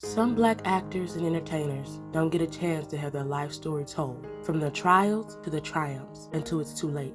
Some Black actors and entertainers don't get a chance to have their life story told, from their trials to the triumphs, until it's too late.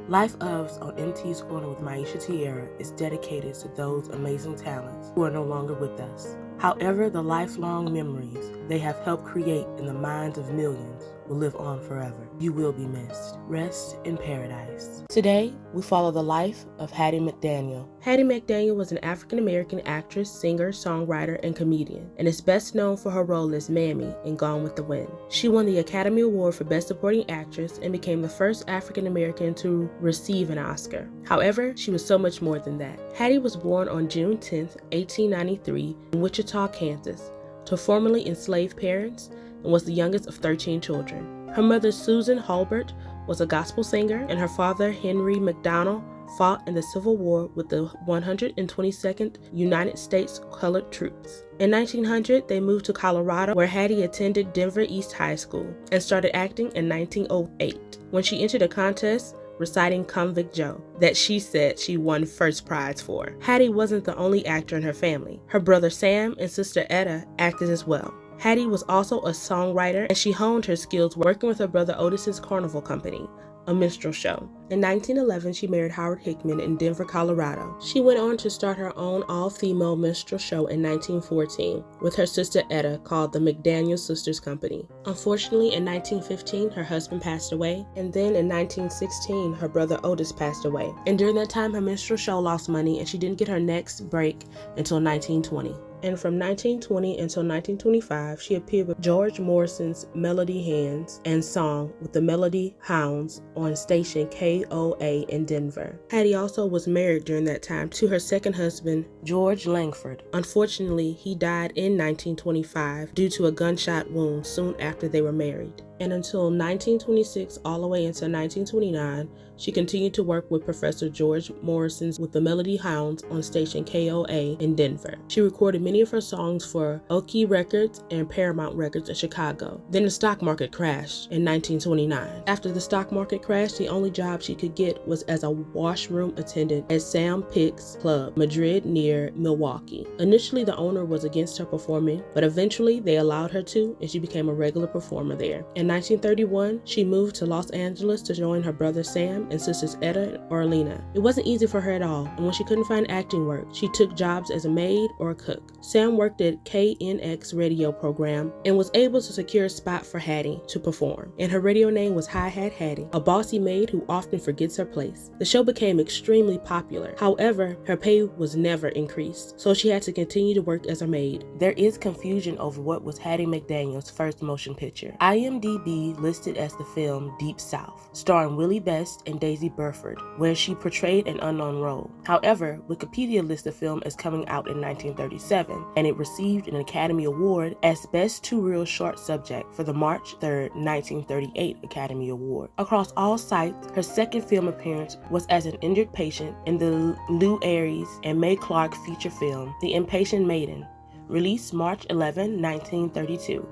Life Ofs on MT's Corner with Myesha-Tiara is dedicated to those amazing talents who are no longer with us. However, the lifelong memories they have helped create in the minds of millions will live on forever. You will be missed. Rest in paradise. Today, we follow the life of Hattie McDaniel. Hattie McDaniel was an African-American actress, singer, songwriter, and comedian, and is best known for her role as Mammy in Gone with the Wind. She won the Academy Award for Best Supporting Actress and became the first African-American to receive an Oscar. However, she was so much more than that. Hattie was born on June 10, 1893, in Wichita, Kansas, to formerly enslaved parents, and was the youngest of 13 children. Her mother, Susan Hulbert, was a gospel singer, and her father, Henry McDaniel, fought in the Civil War with the 122nd United States Colored Troops. In 1900, they moved to Colorado, where Hattie attended Denver East High School and started acting in 1908, when she entered a contest reciting Convict Joe that she said she won first prize for. Hattie wasn't the only actor in her family. Her brother Sam and sister Etta acted as well. Hattie was also a songwriter, and she honed her skills working with her brother Otis's Carnival Company, a minstrel show. In 1911, she married Howard Hickman in Denver, Colorado. She went on to start her own all-female minstrel show in 1914 with her sister Etta, called the McDaniel Sisters Company. Unfortunately, in 1915, her husband passed away, and then in 1916, her brother Otis passed away. And during that time, her minstrel show lost money, and she didn't get her next break until 1920. And from 1920 until 1925, she appeared with George Morrison's Melody Hands and song with the Melody Hounds on station KOA in Denver. Hattie also was married during that time to her second husband, George Langford. Unfortunately, he died in 1925 due to a gunshot wound soon after they were married. And until 1926, all the way until 1929, she continued to work with Professor George Morrison's with the Melody Hounds on station KOA in Denver. She recorded many of her songs for Oki Records and Paramount Records in Chicago. Then the stock market crashed in 1929. After the stock market crashed, the only job she could get was as a washroom attendant at Sam Pick's Club, Madrid near Milwaukee. Initially, the owner was against her performing, but eventually they allowed her to, and she became a regular performer there. In 1931, she moved to Los Angeles to join her brother Sam and sisters Etta and Orlena. It wasn't easy for her at all, and when she couldn't find acting work, she took jobs as a maid or a cook. Sam worked at KNX radio program and was able to secure a spot for Hattie to perform, and her radio name was Hi Hat Hattie, a bossy maid who often forgets her place. The show became extremely popular. However, her pay was never increased, so she had to continue to work as a maid. There is confusion over what was Hattie McDaniel's first motion picture. IMDb listed as the film Deep South, starring Willie Best and Daisy Burford, where she portrayed an unknown role. However, Wikipedia lists the film as coming out in 1937, and it received an Academy Award as Best Two-Reel Short Subject for the March 3, 1938 Academy Award. Across all sites, her second film appearance was as an injured patient in the Lou Ayres and Mae Clark feature film The Impatient Maiden, released March 11, 1932.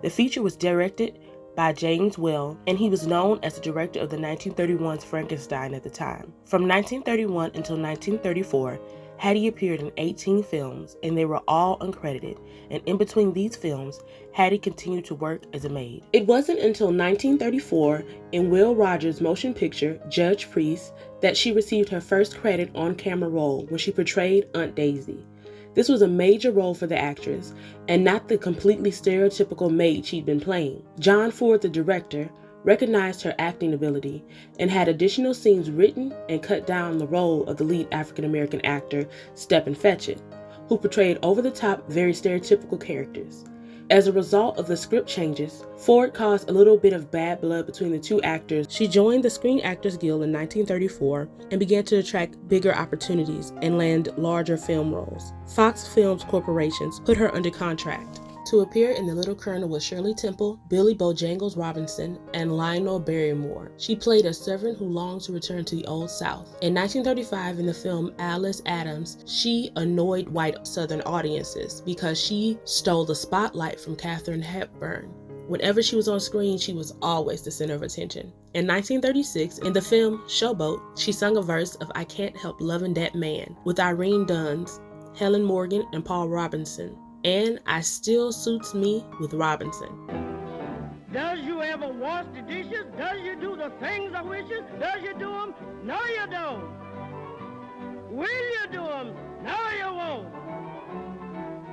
The feature was directed by James Whale, and he was known as the director of the 1931's Frankenstein at the time. From 1931 until 1934, Hattie appeared in 18 films, and they were all uncredited, and in between these films, Hattie continued to work as a maid. It wasn't until 1934, in Will Rogers' motion picture, Judge Priest, that she received her first credit on-camera role when she portrayed Aunt Daisy. This was a major role for the actress, and not the completely stereotypical maid she'd been playing. John Ford, the director, recognized her acting ability and had additional scenes written and cut down the role of the lead African-American actor, Stephen Fetchit, who portrayed over-the-top, very stereotypical characters. As a result of the script changes, Ford caused a little bit of bad blood between the two actors. She joined the Screen Actors Guild in 1934 and began to attract bigger opportunities and land larger film roles. Fox Films Corporations put her under contract to appear in The Little Colonel with Shirley Temple, Billy Bojangles Robinson, and Lionel Barrymore. She played a servant who longed to return to the Old South. In 1935, in the film Alice Adams, she annoyed white Southern audiences because she stole the spotlight from Katharine Hepburn. Whenever she was on screen, she was always the center of attention. In 1936, in the film Showboat, she sung a verse of I Can't Help Lovin' That Man with Irene Dunns, Helen Morgan, and Paul Robinson. and I Still Suits Me with Robinson. Does you ever wash the dishes? Does you do the things I wish you? Does you do them? No, you don't. Will you do them? No, you won't.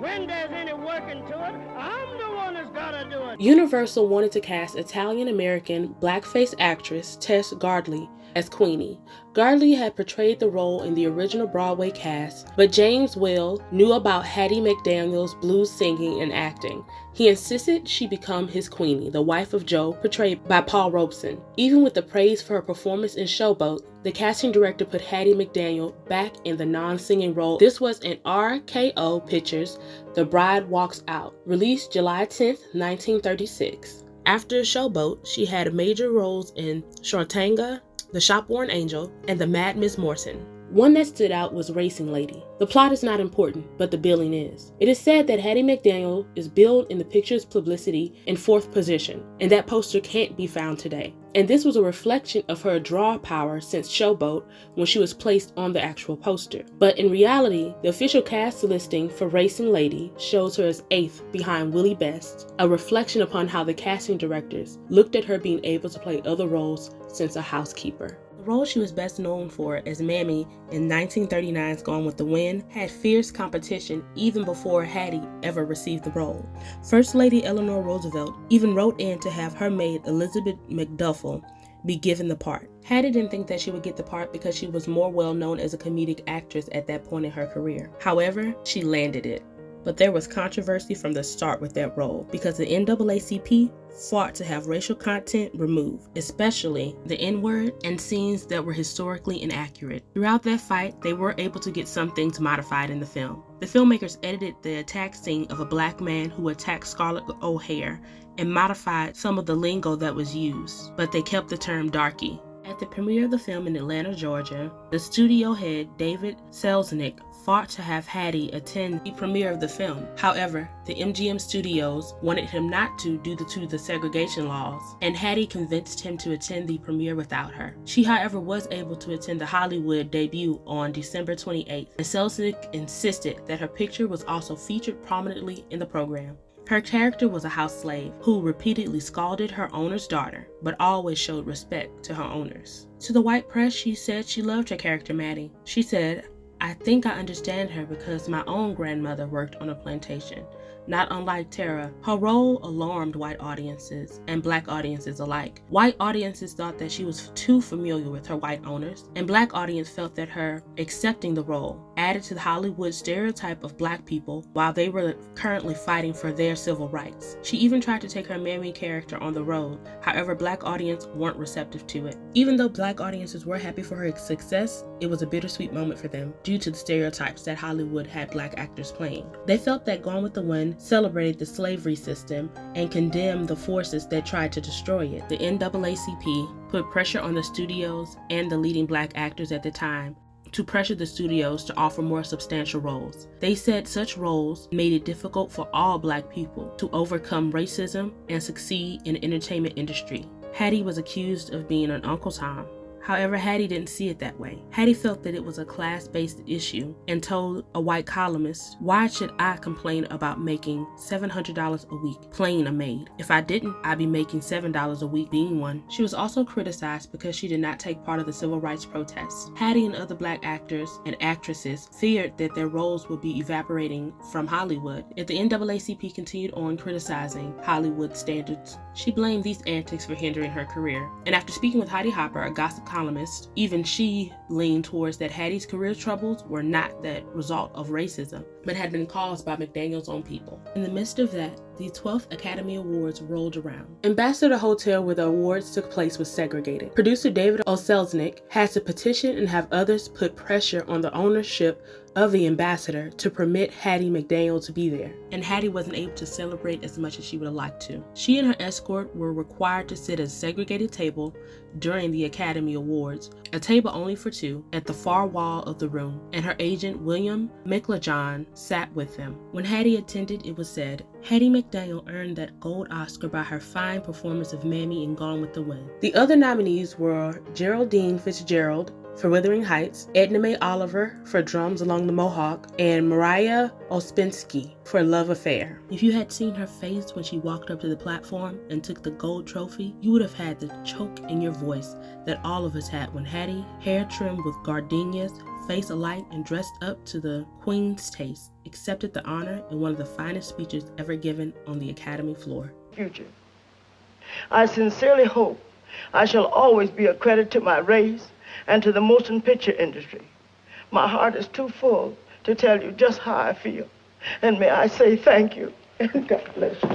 When there's any working to it, I'm the one that's gotta do it. Universal wanted to cast Italian-American blackface actress Tess Gardley as Queenie. Gardley had portrayed the role in the original Broadway cast, but James Whale knew about Hattie McDaniel's blues singing and acting. He insisted she become his Queenie, the wife of Joe, portrayed by Paul Robeson. Even with the praise for her performance in Showboat, the casting director put Hattie McDaniel back in the non-singing role. This was in RKO Pictures' The Bride Walks Out, released July 10, 1936. After Showboat, she had major roles in Shortanga, The Shopworn Angel, and The Mad Miss Morton. One that stood out was Racing Lady. The plot is not important, but the billing is. It is said that Hattie McDaniel is billed in the picture's publicity in 4th position, and that poster can't be found today. And this was a reflection of her draw power since Showboat when she was placed on the actual poster. But in reality, the official cast listing for Racing Lady shows her as 8th behind Willie Best, a reflection upon how the casting directors looked at her being able to play other roles since a housekeeper. The role she was best known for as Mammy in 1939's Gone with the Wind had fierce competition even before Hattie ever received the role. First Lady Eleanor Roosevelt even wrote in to have her maid Elizabeth McDuffel be given the part. Hattie didn't think that she would get the part because she was more well known as a comedic actress at that point in her career. However, she landed it. But there was controversy from the start with that role because the NAACP fought to have racial content removed, especially the N-word and scenes that were historically inaccurate. Throughout that fight, they were able to get some things modified in the film. The filmmakers edited the attack scene of a black man who attacked Scarlett O'Hara and modified some of the lingo that was used, but they kept the term darky. At the premiere of the film in Atlanta, Georgia, the studio head, David Selznick, fought to have Hattie attend the premiere of the film. However, the MGM studios wanted him not to due to the segregation laws, and Hattie convinced him to attend the premiere without her. She, however, was able to attend the Hollywood debut on December 28th, and Selznick insisted that her picture was also featured prominently in the program. Her character was a house slave who repeatedly scalded her owner's daughter, but always showed respect to her owners. To the white press, she said she loved her character, Maddie. She said, "I think I understand her because my own grandmother worked on a plantation. Not unlike Tara, her role alarmed white audiences and black audiences alike. White audiences thought that she was too familiar with her white owners, and black audience felt that her accepting the role added to the Hollywood stereotype of black people while they were currently fighting for their civil rights. She even tried to take her Mammy character on the road, however black audience weren't receptive to it. Even though black audiences were happy for her success, it was a bittersweet moment for them due to the stereotypes that Hollywood had black actors playing. They felt that Gone with the Wind celebrated the slavery system and condemned the forces that tried to destroy it. The NAACP put pressure on the studios and the leading black actors at the time to pressure the studios to offer more substantial roles. They said such roles made it difficult for all black people to overcome racism and succeed in the entertainment industry. Hattie was accused of being an Uncle Tom. However, Hattie didn't see it that way. Hattie felt that it was a class-based issue and told a white columnist, "Why should I complain about making $700 a week playing a maid? If I didn't, I'd be making $7 a week being one." She was also criticized because she did not take part of the civil rights protests. Hattie and other black actors and actresses feared that their roles would be evaporating from Hollywood if the NAACP continued on criticizing Hollywood standards. She blamed these antics for hindering her career. And after speaking with Heidi Hopper, a gossip columnist, even she leaned towards that Hattie's career troubles were not the result of racism, but had been caused by McDaniel's own people. In the midst of that, the 12th Academy Awards rolled around. Ambassador Hotel, where the awards took place, was segregated. Producer David O. Selznick had to petition and have others put pressure on the ownership of the Ambassador to permit Hattie McDaniel to be there, and Hattie wasn't able to celebrate as much as she would have liked to. She and her escort were required to sit at a segregated table during the Academy Awards, a table only for two, at the far wall of the room, and her agent William McLajohn sat with them. When Hattie attended, it was said, "Hattie McDaniel earned that gold Oscar by her fine performance of Mammy in Gone with the Wind." The other nominees were Geraldine Fitzgerald, for Wuthering Heights, Edna Mae Oliver for Drums Along the Mohawk, and Mariah Ospensky for Love Affair. If you had seen her face when she walked up to the platform and took the gold trophy, you would have had the choke in your voice that all of us had when Hattie, hair trimmed with gardenias, face alight and dressed up to the Queen's taste, accepted the honor in one of the finest speeches ever given on the Academy floor. Future. I sincerely hope I shall always be a credit to my race and to the motion picture industry. My heart is too full to tell you just how I feel. And may I say thank you, and God bless you.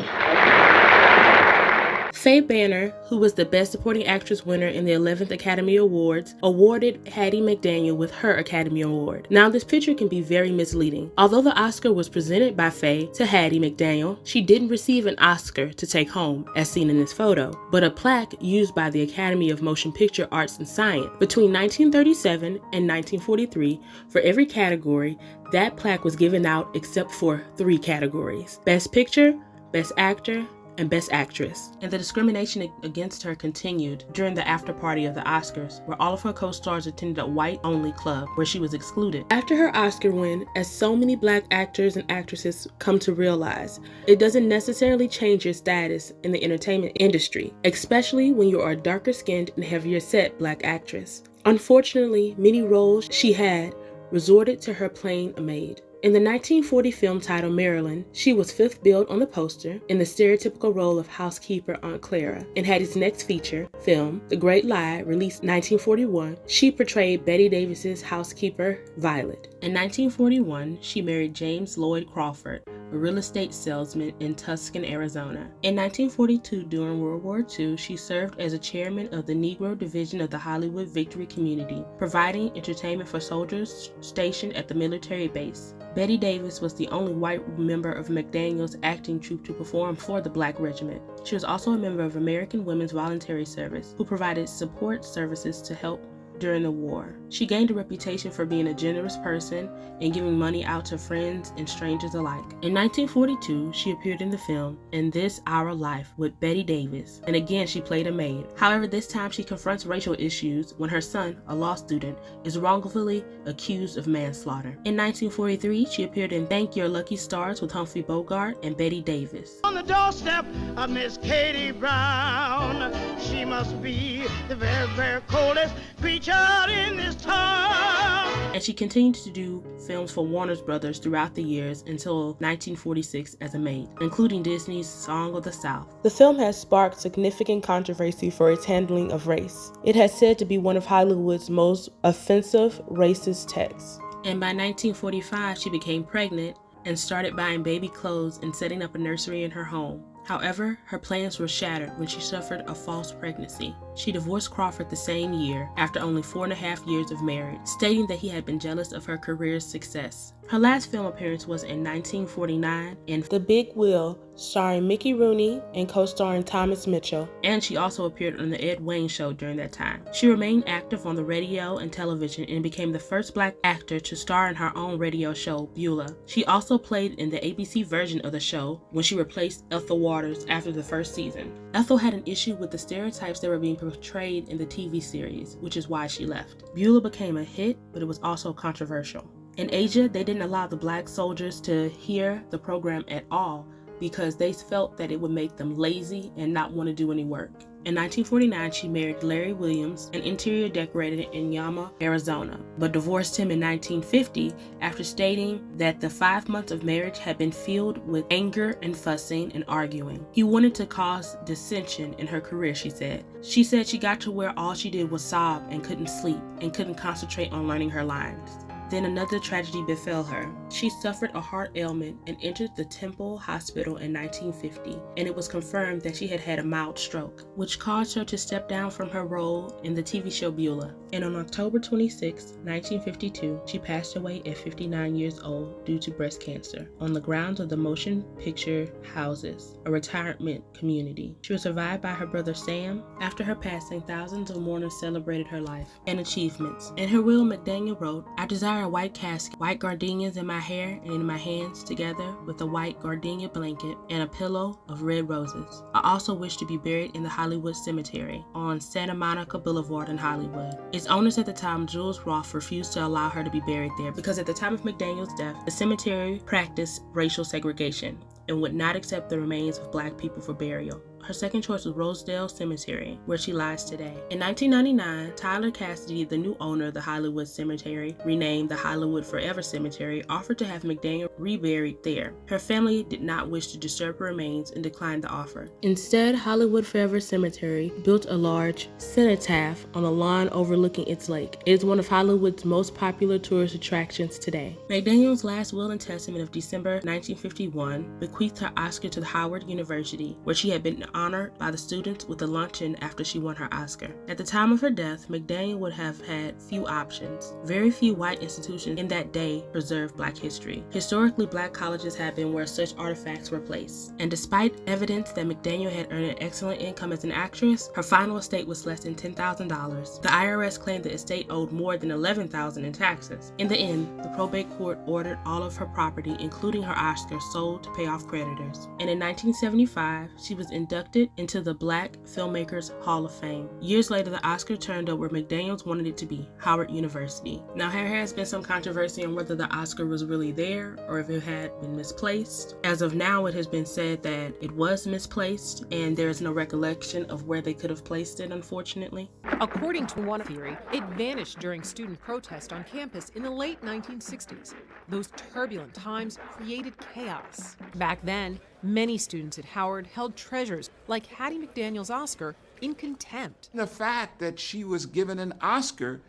Faye Banner, who was the Best Supporting Actress winner in the 11th Academy Awards, awarded Hattie McDaniel with her Academy Award. Now, this picture can be very misleading. Although the Oscar was presented by Faye to Hattie McDaniel, she didn't receive an Oscar to take home, as seen in this photo, but a plaque used by the Academy of Motion Picture Arts and Science. Between 1937 and 1943, for every category, that plaque was given out except for 3 categories: Best Picture, Best Actor, and Best Actress. And the discrimination against her continued during the after party of the Oscars, where all of her co-stars attended a white-only club where she was excluded. After her Oscar win, as so many Black actors and actresses come to realize, it doesn't necessarily change your status in the entertainment industry, especially when you are a darker-skinned and heavier-set Black actress. Unfortunately, many roles she had resorted to her playing a maid. In the 1940 film titled Marilyn, she was 5th billed on the poster in the stereotypical role of housekeeper Aunt Clara. In Hattie's next feature film, The Great Lie, released 1941, she portrayed Betty Davis's housekeeper, Violet. In 1941, she married James Lloyd Crawford, a real estate salesman in Tucson, Arizona. In 1942, during World War II, she served as a chairman of the Negro Division of the Hollywood Victory Community, providing entertainment for soldiers stationed at the military base. Betty Davis was the only white member of McDaniel's acting troupe to perform for the Black Regiment. She was also a member of American Women's Voluntary Service, who provided support services to help during the war. She gained a reputation for being a generous person and giving money out to friends and strangers alike. In 1942, she appeared in the film In This Our Life with Betty Davis, and again she played a maid. However, this time she confronts racial issues when her son, a law student, is wrongfully accused of manslaughter. In 1943, she appeared in Thank Your Lucky Stars with Humphrey Bogart and Betty Davis. On the doorstep of Miss Katie Brown, she must be the very, very coldest creature in this town. And she continued to do films for Warner Brothers throughout the years until 1946 as a maid, including Disney's Song of the South. The film has sparked significant controversy for its handling of race. It has said to be one of Hollywood's most offensive racist texts. And by 1945, she became pregnant and started buying baby clothes and setting up a nursery in her home. However, her plans were shattered when she suffered a false pregnancy. She divorced Crawford the same year after only 4.5 years of marriage, stating that he had been jealous of her career's success. Her last film appearance was in 1949 in The Big Wheel, starring Mickey Rooney and co-starring Thomas Mitchell, and she also appeared on The Ed Wayne Show during that time. She remained active on the radio and television and became the first Black actor to star in her own radio show, Beulah. She also played in the ABC version of the show when she replaced Ethel Waters after the first season. Ethel had an issue with the stereotypes that were being portrayed in the TV series, which is why she left. Beulah became a hit, but it was also controversial. In Asia, they didn't allow the Black soldiers to hear the program at all because they felt that it would make them lazy and not want to do any work. In 1949, she married Larry Williams, an interior decorator in Yuma, Arizona, but divorced him in 1950 after stating that the 5 months of marriage had been filled with anger and fussing and arguing. He wanted to cause dissension in her career, she said. She said she got to where all she did was sob and couldn't sleep and couldn't concentrate on learning her lines. Then another tragedy befell her. She suffered a heart ailment and entered the Temple Hospital in 1950, and it was confirmed that she had had a mild stroke, which caused her to step down from her role in the TV show Beulah. And on October 26, 1952, she passed away at 59 years old due to breast cancer on the grounds of the Motion Picture Houses, a retirement community. She was survived by her brother Sam. After her passing, thousands of mourners celebrated her life and achievements. In her will, McDaniel wrote, "I desire desire a white casket, white gardenias in my hair and in my hands together with a white gardenia blanket and a pillow of red roses. I also wish to be buried in the Hollywood Cemetery on Santa Monica Boulevard in Hollywood. Its owners at the time, Jules Roth, refused to allow her to be buried there because at the time of McDaniel's death, the cemetery practiced racial segregation and would not accept the remains of Black people for burial. Her second choice was Rosedale Cemetery, where she lies today. In 1999, Tyler Cassidy, the new owner of the Hollywood Cemetery, renamed the Hollywood Forever Cemetery, offered to have McDaniel reburied there. Her family did not wish to disturb her remains and declined the offer. Instead, Hollywood Forever Cemetery built a large cenotaph on a lawn overlooking its lake. It is one of Hollywood's most popular tourist attractions today. McDaniel's last will and testament of December 1951 bequeathed her Oscar to Howard University, where she had been honored by the students with a luncheon after she won her Oscar. At the time of her death, McDaniel would have had few options. Very few white institutions in that day preserved Black history. Historically, Black colleges had been where such artifacts were placed. And despite evidence that McDaniel had earned an excellent income as an actress, her final estate was less than $10,000. The IRS claimed the estate owed more than $11,000 in taxes. In the end, the probate court ordered all of her property, including her Oscar, sold to pay off creditors. And in 1975, she was inducted into the Black Filmmakers Hall of Fame. Years later, the Oscar turned up where McDaniels wanted it to be, Howard University. Now, there has been some controversy on whether the Oscar was really there or if it had been misplaced. As of now, it has been said that it was misplaced, and there is no recollection of where they could have placed it, unfortunately. According to one theory, it vanished during student protest on campus in the late 1960s. Those turbulent times created chaos. Back then, many students at Howard held treasures like Hattie McDaniel's Oscar in contempt. The fact that she was given an Oscar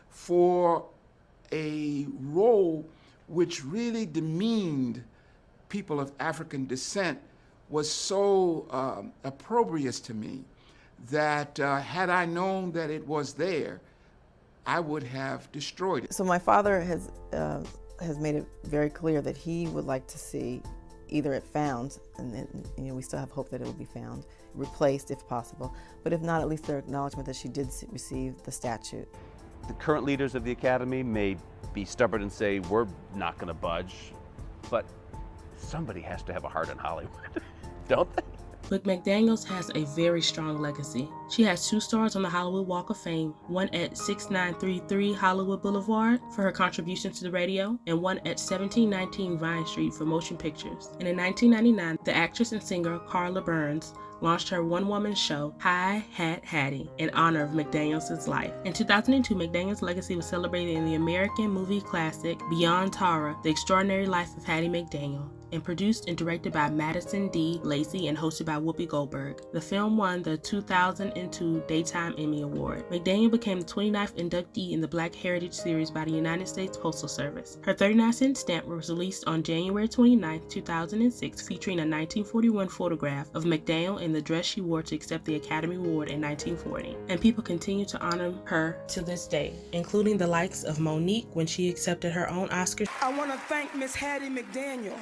for a role which really demeaned people of African descent was so opprobrious to me that had I known that it was there, I would have destroyed it. So my father has made it very clear that he would like to see either it found, and then, we still have hope that it will be found, replaced if possible, but if not, at least their acknowledgement that she did receive the statute. The current leaders of the Academy may be stubborn and say, we're not going to budge, but somebody has to have a heart in Hollywood, don't they? But McDaniels has a very strong legacy. She has 2 stars on the Hollywood Walk of Fame, one at 6933 Hollywood Boulevard for her contributions to the radio, and one at 1719 Vine Street for motion pictures. And in 1999, the actress and singer Carla Burns launched her one-woman show, Hi Hat Hattie, in honor of McDaniels' life. In 2002, McDaniels' legacy was celebrated in the American movie classic Beyond Tara, The Extraordinary Life of Hattie McDaniel, and produced and directed by Madison D. Lacey and hosted by Whoopi Goldberg. The film won the 2002 Daytime Emmy Award. McDaniel became the 29th inductee in the Black Heritage Series by the United States Postal Service. Her 39-cent stamp was released on January 29, 2006, featuring a 1941 photograph of McDaniel in the dress she wore to accept the Academy Award in 1940. And people continue to honor her to this day, including the likes of Monique when she accepted her own Oscar. I want to thank Miss Hattie McDaniel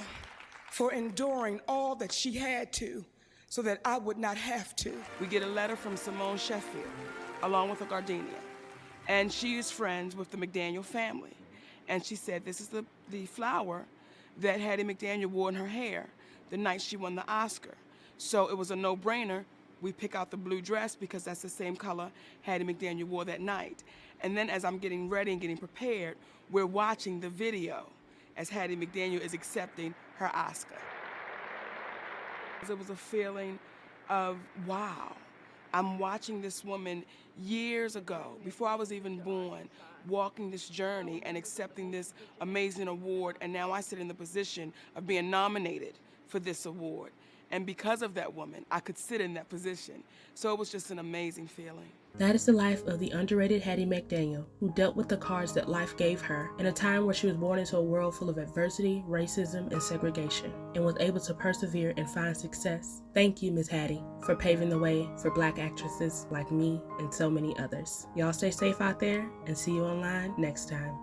for enduring all that she had to so that I would not have to. We get a letter from Simone Sheffield, along with a gardenia. And she is friends with the McDaniel family. And she said this is the flower that Hattie McDaniel wore in her hair the night she won the Oscar. So it was a no-brainer. We pick out the blue dress because that's the same color Hattie McDaniel wore that night. And then as I'm getting ready and getting prepared, we're watching the video as Hattie McDaniel is accepting her Oscar. It was a feeling of, wow, I'm watching this woman years ago, before I was even born, walking this journey and accepting this amazing award, and now I sit in the position of being nominated for this award. And because of that woman, I could sit in that position. So it was just an amazing feeling. That is the life of the underrated Hattie McDaniel, who dealt with the cards that life gave her in a time where she was born into a world full of adversity, racism, and segregation, and was able to persevere and find success. Thank you, Ms. Hattie, for paving the way for Black actresses like me and so many others. Y'all stay safe out there, and see you online next time.